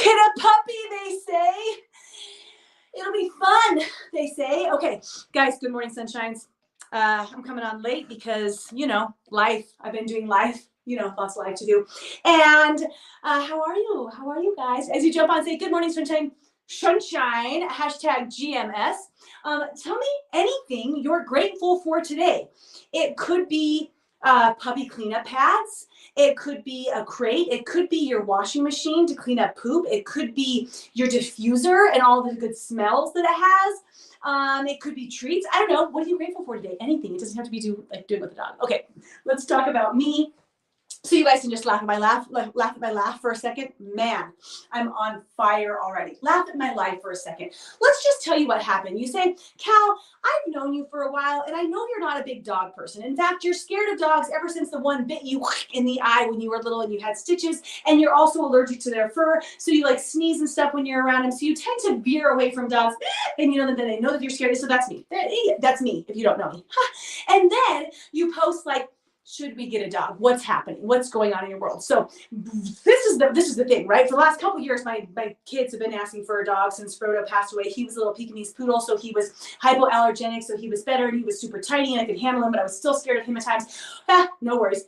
get a puppy, they say. It'll be fun, they say. Okay, guys, good morning, sunshines. I'm coming on late because, life. I've been doing life, lots of life to do. And how are you? How are you guys? As you jump on, say good morning, sunshine. Sunshine, hashtag GMS. Tell me anything you're grateful for today. It could be puppy cleanup pads. It could be a crate. It could be your washing machine to clean up poop. It could be your diffuser and all the good smells that it has. It could be treats. I don't know. What are you grateful for today? Anything. It doesn't have to be doing with the dog. Okay, let's talk about me. So you guys can just laugh at my laugh for a second. Man, I'm on fire already. Laugh at my life for a second. Let's just tell you what happened. You say, Cal, I've known you for a while, and I know you're not a big dog person. In fact, you're scared of dogs ever since the one bit you in the eye when you were little and you had stitches, and you're also allergic to their fur, so you like sneeze and stuff when you're around them. So you tend to veer away from dogs, and then they know that you're scared. So that's me. That's me if you don't know me. And then you post like, should we get a dog? What's happening? What's going on in your world? So this is the thing, right? For the last couple of years, my kids have been asking for a dog since Frodo passed away. He was a little Pekingese poodle, so he was hypoallergenic, so he was better, and he was super tiny, and I could handle him, but I was still scared of him at times. No worries.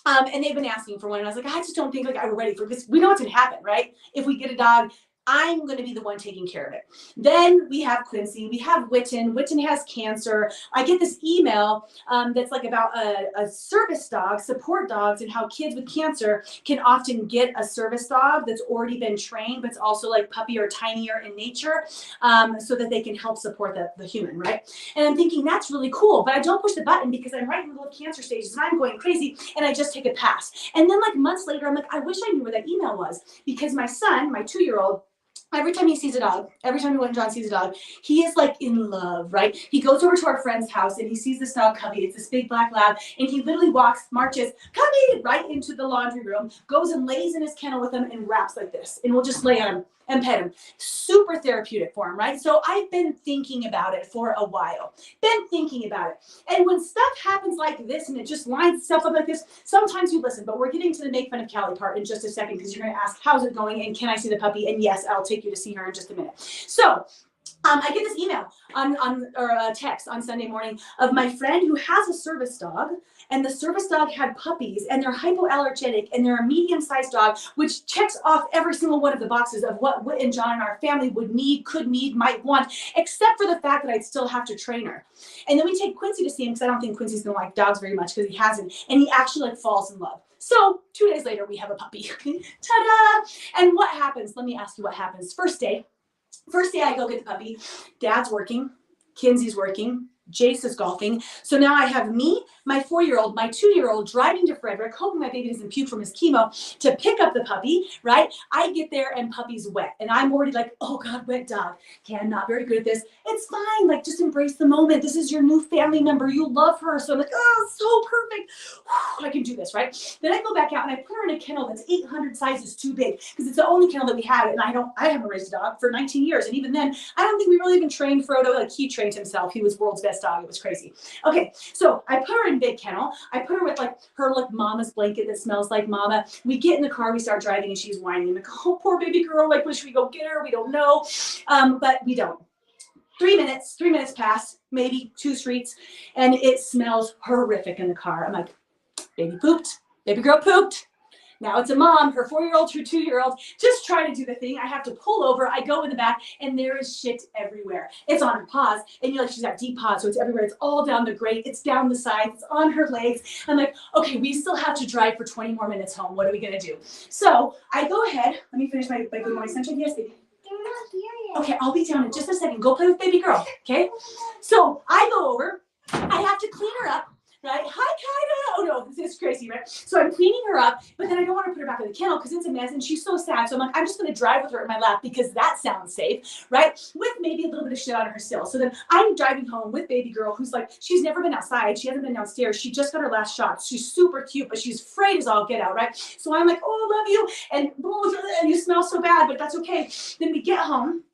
And they've been asking for one, and I was like, I just don't think I'm ready for this. We know what's gonna happen, right? If we get a dog, I'm going to be the one taking care of it. Then we have Quincy. We have Witten. Witten has cancer. I get this email that's like about a service dog, support dogs, and how kids with cancer can often get a service dog that's already been trained, but it's also like puppy or tinier in nature, so that they can help support the human, right? And I'm thinking that's really cool, but I don't push the button because I'm right in the middle of cancer stages and I'm going crazy, and I just take a pass. And then like months later, I'm like, I wish I knew where that email was, because my son, my 2-year-old, every time he sees a dog, every time Witten John sees a dog, he is like in love, right? He goes over to our friend's house and he sees this dog, Cubby. It's this big black lab, and he literally marches, Cubby, right into the laundry room, goes and lays in his kennel with him and wraps like this, and we'll just lay on him and pet him. Super therapeutic for him, right? So I've been thinking about it for a while. And when stuff happens like this and it just lines stuff up like this, sometimes you listen, but we're getting to the make fun of Callie part in just a second, because you're going to ask, how's it going? And can I see the puppy? And yes, I'll take you to see her in just a minute. So I get this email or a text on Sunday morning of my friend who has a service dog, and the service dog had puppies, and they're hypoallergenic, and they're a medium-sized dog, which checks off every single one of the boxes of what Whit and John and our family would need, could need, might want, except for the fact that I'd still have to train her. And then we take Quincy to see him, because I don't think Quincy's gonna like dogs very much, because he hasn't, and he actually like falls in love. So 2 days later, we have a puppy. Ta-da! And what happens? Let me ask you what happens. First day, I go get the puppy. Dad's working. Kinsey's working. Jace is golfing. So now I have me, my 4-year-old, my 2-year-old driving to Frederick, hoping my baby doesn't puke from his chemo, to pick up the puppy, right? I get there and puppy's wet. And I'm already like, oh God, wet dog. Okay, I'm not very good at this. It's fine. Like, just embrace the moment. This is your new family member. You love her. So I'm like, oh, so perfect. Whew, I can do this, right? Then I go back out and I put her in a kennel that's 800 sizes too big, because it's the only kennel that we had. And I haven't raised a dog for 19 years. And even then, I don't think we really even trained Frodo. Like, he trained himself. He was world's best dog. It was crazy. Okay, so I put her in big kennel. I put her with like her like mama's blanket that smells like mama. We get in the car, we start driving, and she's whining. I'm like, oh, poor baby girl. Like, when should we go get her? We don't know. But we don't. 3 minutes pass, maybe 2 streets, and it smells horrific in the car. I'm like, baby pooped. Baby girl pooped. Now it's a mom, her 4-year-old, her 2-year-old, just trying to do the thing. I have to pull over. I go in the back, and there is shit everywhere. It's on her paws, and you're like, she's got deep paws, so it's everywhere. It's all down the grate. It's down the sides. It's on her legs. I'm like, okay, we still have to drive for 20 more minutes home. What are we going to do? So I go ahead. Let me finish my good morning sunshine. Yes, baby. They're not here yet. Okay, I'll be down in just a second. Go play with baby girl, okay? So I go over. I have to clean her up. Right? Hi, Kyla. Oh no, this is crazy, right? So I'm cleaning her up, but then I don't want to put her back in the kennel because it's a mess and she's so sad. So I'm like, I'm just going to drive with her in my lap because that sounds safe, right? With maybe a little bit of shit on her still. So then I'm driving home with baby girl who's like, she's never been outside. She hasn't been downstairs. She just got her last shot. She's super cute, but she's afraid as all get out, right? So I'm like, oh, I love you. And you smell so bad, but that's okay. Then we get home.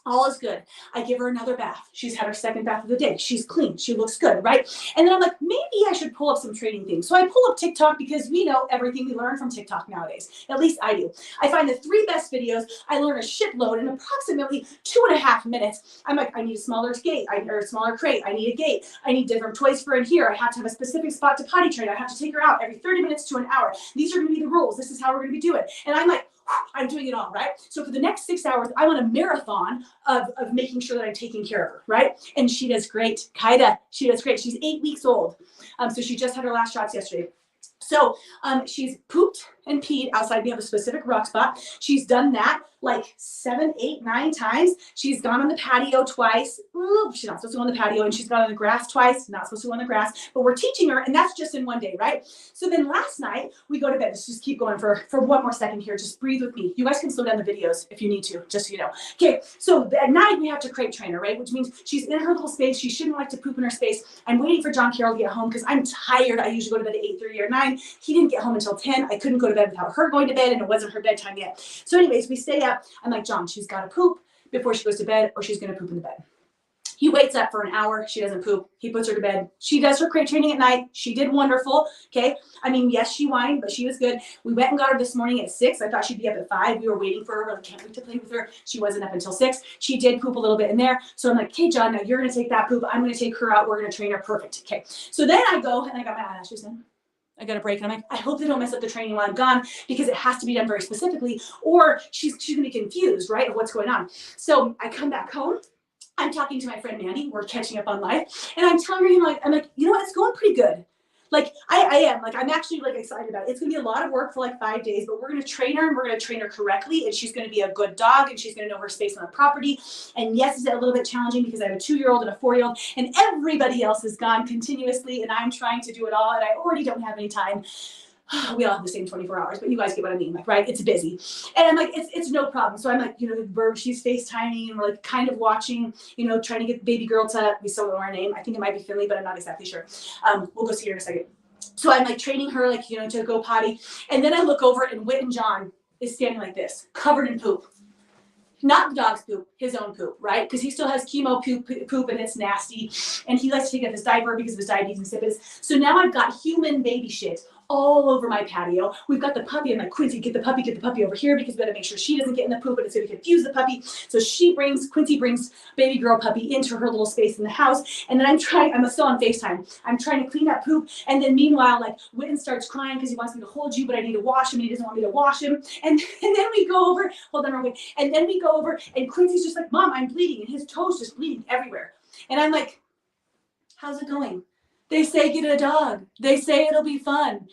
All is good. I give her another bath. She's had her second bath of the day. She's clean. She looks good, right? And then I'm like, maybe I should pull up some training things. So I pull up TikTok because we know everything we learn from TikTok nowadays. At least I do. I find the 3 best videos. I learn a shitload in approximately 2.5 minutes. I'm like, I need a smaller gate, or a smaller crate. I need a gate. I need different toys for in here. I have to have a specific spot to potty train. I have to take her out every 30 minutes to an hour. These are going to be the rules. This is how we're going to be doing it. And I'm like, I'm doing it all, right? So for the next 6 hours, I'm on a marathon of making sure that I'm taking care of her, right? And she does great. Kaida, she does great. She's 8 weeks old. So she just had her last shots yesterday. So she's pooped and peed outside. We have a specific rock spot. She's done that like 7, 8, 9 times. She's gone on the patio twice. Ooh, she's not supposed to go on the patio. And she's gone on the grass twice. Not supposed to go on the grass. But we're teaching her, and that's just in one day, right? So then last night, we go to bed. Let's just keep going for one more second here. Just breathe with me. You guys can slow down the videos if you need to, just so you know. Okay, so at night, we have to crate train her, right? Which means she's in her little space. She shouldn't like to poop in her space. I'm waiting for John Carroll to get home because I'm tired. I usually go to bed at 8:30 or 9. He didn't get home until 10. I couldn't go to bed without her going to bed, and it wasn't her bedtime yet. So anyways, we stay up. I'm like, John, she's got to poop before she goes to bed, or she's going to poop in the bed. He waits up for an hour. She doesn't poop. He puts her to bed. She does her crate training at night. She did wonderful. Okay. I mean, yes, she whined, but she was good. We went and got her this morning at 6. I thought she'd be up at 5. We were waiting for her. Really can't wait to play with her. She wasn't up until 6. She did poop a little bit in there. So I'm like, okay, John, now you're going to take that poop. I'm going to take her out. We're going to train her. Perfect. Okay. So then I go and I got my eyelashes in. I got a break, and I'm like, I hope they don't mess up the training while I'm gone, because it has to be done very specifically, or she's gonna be confused, right, of what's going on. So I come back home. I'm talking to my friend Mandy. We're catching up on life, and I'm telling her, I'm like, you know what? It's going pretty good. Like I am, like I'm actually like excited about it. It's gonna be a lot of work for like 5 days, but we're gonna train her, and we're gonna train her correctly, and she's gonna be a good dog, and she's gonna know her space on the property. And yes, it's a little bit challenging because I have a 2-year-old and a 4-year-old, and everybody else is gone continuously, and I'm trying to do it all, and I already don't have any time. We all have the same 24 hours, but you guys get what I mean, like, right? It's busy. And I'm like, it's no problem. So I'm like, she's FaceTiming, and we're like kind of watching, trying to get the baby girl to, we still don't know her name. I think it might be Finley, but I'm not exactly sure. We'll go see her in a second. So I'm like training her, like, to go potty. And then I look over, and Witten John is standing like this, covered in poop. Not the dog's poop, his own poop, right? Because he still has chemo poop, and it's nasty. And he likes to take out his diaper because of his diabetes insipidus. So now I've got human baby shit all over my patio. We've got the puppy. I'm like, Quincy, get the puppy over here, because we gotta make sure she doesn't get in the poop, and it's gonna confuse the puppy. So Quincy brings baby girl puppy into her little space in the house. And then I'm still on FaceTime. I'm trying to clean up poop. And then meanwhile, like, Witten starts crying because he wants me to hold you, but I need to wash him, and he doesn't want me to wash him. And then we go over, hold on real quick. And then we go over, and Quincy's just like, Mom, I'm bleeding. And his toe's just bleeding everywhere. And I'm like, how's it going? They say get a dog. They say it'll be fun.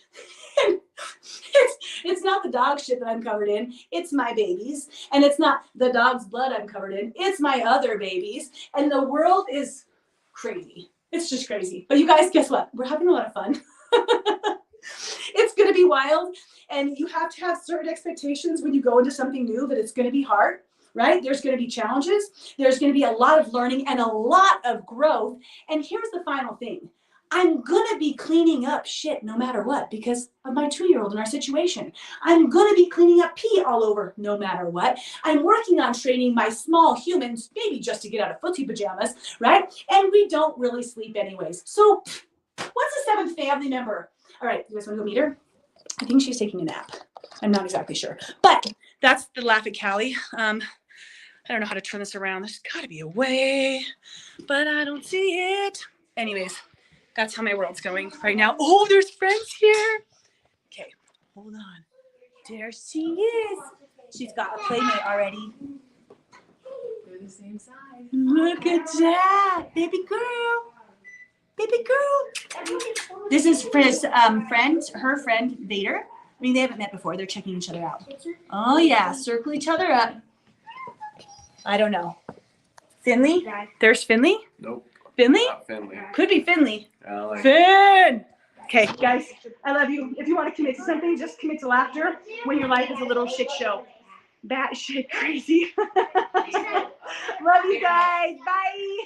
It's not the dog shit that I'm covered in. It's my babies. And it's not the dog's blood I'm covered in. It's my other babies. And the world is crazy. It's just crazy. But you guys, guess what? We're having a lot of fun. It's going to be wild. And you have to have certain expectations when you go into something new, that it's going to be hard. Right? There's going to be challenges. There's going to be a lot of learning and a lot of growth. And here's the final thing. I'm going to be cleaning up shit no matter what, because of my 2-year-old in our situation. I'm going to be cleaning up pee all over no matter what. I'm working on training my small humans, maybe just to get out of footy pajamas, right? And we don't really sleep anyways. So what's the 7th family member? All right, you guys want to go meet her? I think she's taking a nap. I'm not exactly sure. But that's the Laugh at Callie. I don't know how to turn this around. There's got to be a way, but I don't see it. Anyways, that's how my world's going right now. Oh, there's friends here. Okay, hold on. There she is. She's got a playmate already. They're the same size. Look at that. Baby girl. Baby girl. This is Frizz's her friend, Vader. I mean, they haven't met before. They're checking each other out. Oh, yeah. Circle each other up. I don't know. Finley? There's Finley? Nope. Finley? Not Finley. Could be Finley. Like Finn! Okay, guys, I love you. If you want to commit to something, just commit to laughter when your life is a little shit show. Bat shit crazy. Love you guys. Bye.